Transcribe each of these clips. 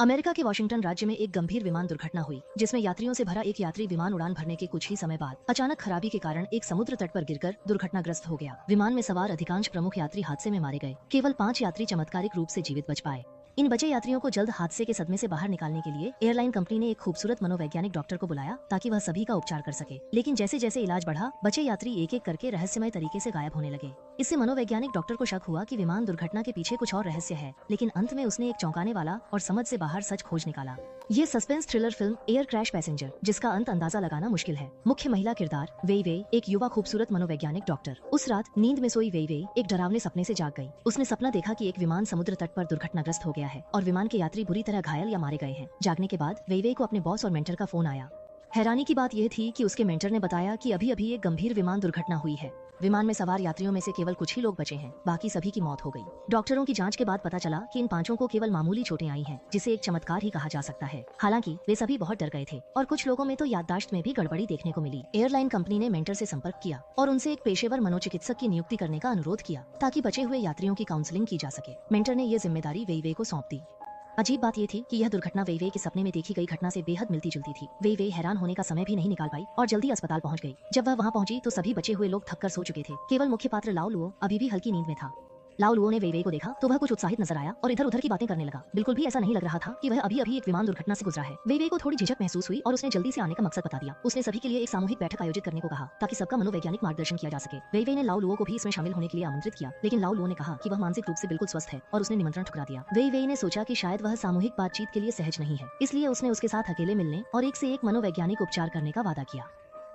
America के Washington राज्य में एक गंभीर विमान दुर्घटना हुई, जिसमें यात्रियों से भरा एक यात्री विमान उड़ान भरने के कुछ ही समय बाद अचानक खराबी के कारण एक समुद्र तट पर गिरकर दुर्घटनाग्रस्त हो गया। विमान में सवार अधिकांश प्रमुख यात्री हादसे में मारे गए। केवल 5 यात्री चमत्कारिक रूप से जीवित बच पाए। इन बचे यात्रियों को जल्द हादसे के सदमे से बाहर निकालने के लिए एयरलाइन कंपनी ने एक खूबसूरत मनोवैज्ञानिक डॉक्टर को बुलाया ताकि वह सभी का उपचार कर सके। लेकिन जैसे जैसे इलाज बढ़ा, बचे यात्री एक एक करके रहस्यमय तरीके से गायब होने लगे। इससे मनोवैज्ञानिक डॉक्टर को शक हुआ कि विमान दुर्घटना के पीछे कुछ और रहस्य है, लेकिन अंत में उसने एक चौंकाने वाला और समझ से बाहर सच खोज निकाला। ये suspense thriller film air crash passenger, जिसका अंत अंदाजा लगाना मुश्किल है। मुख्य महिला किरदार वेई वेई, एक युवा खूबसूरत मनोवैज्ञानिक डॉक्टर। उस रात नींद में सोई वेई वेई एक डरावने सपने से जाग गई। उसने सपना देखा कि एक विमान समुद्र तट पर दुर्घटनाग्रस्त हो गया है और विमान के यात्री बुरी तरह घायल या मारे गए हैं। जागने के बाद वेई वेई को अपने बॉस और मेंटर का फोन आया। हैरानी की बात यह थी कि उसके मेंटर ने बताया कि अभी अभी एक गंभीर विमान दुर्घटना हुई है। विमान में सवार यात्रियों में से केवल कुछ ही लोग बचे हैं, बाकी सभी की मौत हो गई। डॉक्टरों की जांच के बाद पता चला कि इन 5 को केवल मामूली चोटें आई हैं, जिसे एक चमत्कार ही कहा जा सकता है। हालांकि वे सभी बहुत डर गए थे और कुछ लोगों में तो याददाश्त में भी गड़बड़ी देखने को मिली। एयरलाइन कंपनी ने मेंटर से संपर्क किया और उनसे एक पेशेवर मनोचिकित्सक की नियुक्ति करने का अनुरोध किया ताकि बचे हुए यात्रियों की काउंसलिंग की जा सके। मेंटर ने ये जिम्मेदारी वेई वेई को सौंप दी। अजीब बात ये थी कि यह दुर्घटना वेई वेई के सपने में देखी गई घटना से बेहद मिलती जुलती थी। वेई वेई हैरान होने का समय भी नहीं निकाल पाई और जल्दी अस्पताल पहुंच गई। जब वह वहां पहुंची तो सभी बचे हुए लोग थककर सो चुके थे। केवल मुख्य पात्र लाओ लुओ अभी भी हल्की नींद में था। लाओ लुओ ने वेई वेई को देखा तो वह कुछ उत्साहित नजर आया और इधर उधर की बातें करने लगा। बिल्कुल भी ऐसा नहीं लग रहा था कि वह अभी अभी एक विमान दुर्घटना से गुजरा है। वेई वेई को थोड़ी झिझक महसूस हुई और उसने जल्दी से आने का मकसद बता दिया। उसने सभी के लिए एक सामूहिक बैठक आयोजित करने को कहा ताकि सबका मनोवैज्ञानिक मार्गदर्शन किया जा सके। वेई वेई ने लाओ लुओ को भी इसमें शामिल होने के लिए आमंत्रित किया, लेकिन लाओ लुओ ने कहा कि वह मानसिक रूप से बिल्कुल स्वस्थ है और उसने निमंत्रण ठुकरा दिया। वेई वेई ने सोचा कि शायद वह सामूहिक बातचीत के लिए सहज नहीं है, इसलिए उसने उसके साथ अकेले मिलने और एक से एक मनोवैज्ञानिक उपचार करने का वादा किया।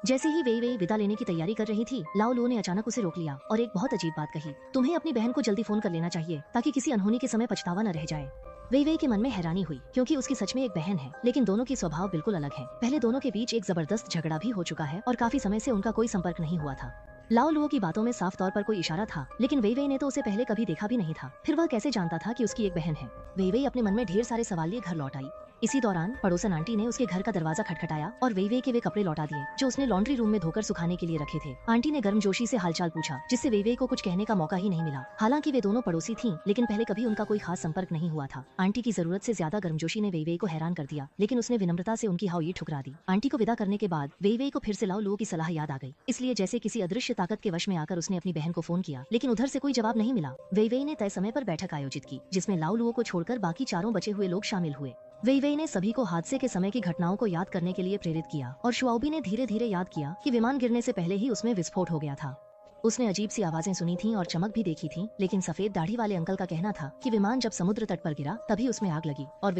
जैसे ही वेई वेई विदा लेने की तैयारी कर रही थी, लाओ लुओ ने अचानक उसे रोक लिया और एक बहुत अजीब बात कही। तुम्हें अपनी बहन को जल्दी फोन कर लेना चाहिए ताकि किसी अनहोनी के समय पछतावा न रह जाए। वेई वेई के मन में हैरानी हुई क्योंकि उसकी सच में एक बहन है, लेकिन दोनों की स्वभाव बिल्कुल अलग है। पहले दोनों के बीच एक जबरदस्त झगड़ा भी हो चुका है और काफी समय से उनका कोई संपर्क नहीं हुआ था। लाओ लुओ की बातों में साफ तौर पर कोई इशारा था, लेकिन वेई वेई ने तो उसे पहले कभी देखा भी नहीं था। फिर वह कैसे जानता था कि उसकी एक बहन है? वेई वेई अपने मन में ढेर सारे सवाल लिए घर लौट आई। इसी दौरान पड़ोसन आंटी ने उसके घर का दरवाजा खटखटाया और वेई वेई के वे कपड़े लौटा दिए जो उसने लॉन्ड्री रूम में धोकर सुखाने के लिए रखे थे। आंटी ने गर्मजोशी से हालचाल पूछा, जिससे वेई वेई को कुछ कहने का मौका ही नहीं मिला। हालांकि वे दोनों पड़ोसी थीं, लेकिन पहले कभी उनका कोई खास संपर्क नहीं हुआ था। आंटी की जरूरत से ज्यादा गर्मजोशी ने वेई वेई को हैरान कर दिया, लेकिन उसने विनम्रता से उनकी हाउई ठुकरा दी। आंटी को विदा करने के बाद वेई वेई को फिर से लाओ लुओ की सलाह याद आ गई, इसलिए जैसे किसी अदृश्य ताकत के वश में आकर उसने अपनी बहन को फोन किया, लेकिन उधर से कोई जवाब नहीं मिला। वेई वेई ने तय समय पर बैठक आयोजित की, जिसमें लाओ लुओ को छोड़कर बाकी 4 बचे हुए लोग शामिल हुए। वेई वेई ने सभी को हादसे के समय की घटनाओं को याद करने के लिए प्रेरित किया और शुआओबी ने धीरे धीरे याद किया कि विमान गिरने से पहले ही उसमें विस्फोट हो गया था। उसने अजीब सी आवाजें सुनी थीं और चमक भी देखी थी, लेकिन सफेद दाढ़ी वाले अंकल का कहना था कि विमान जब समुद्र तट पर गिरा तभी उसमें आग लगी और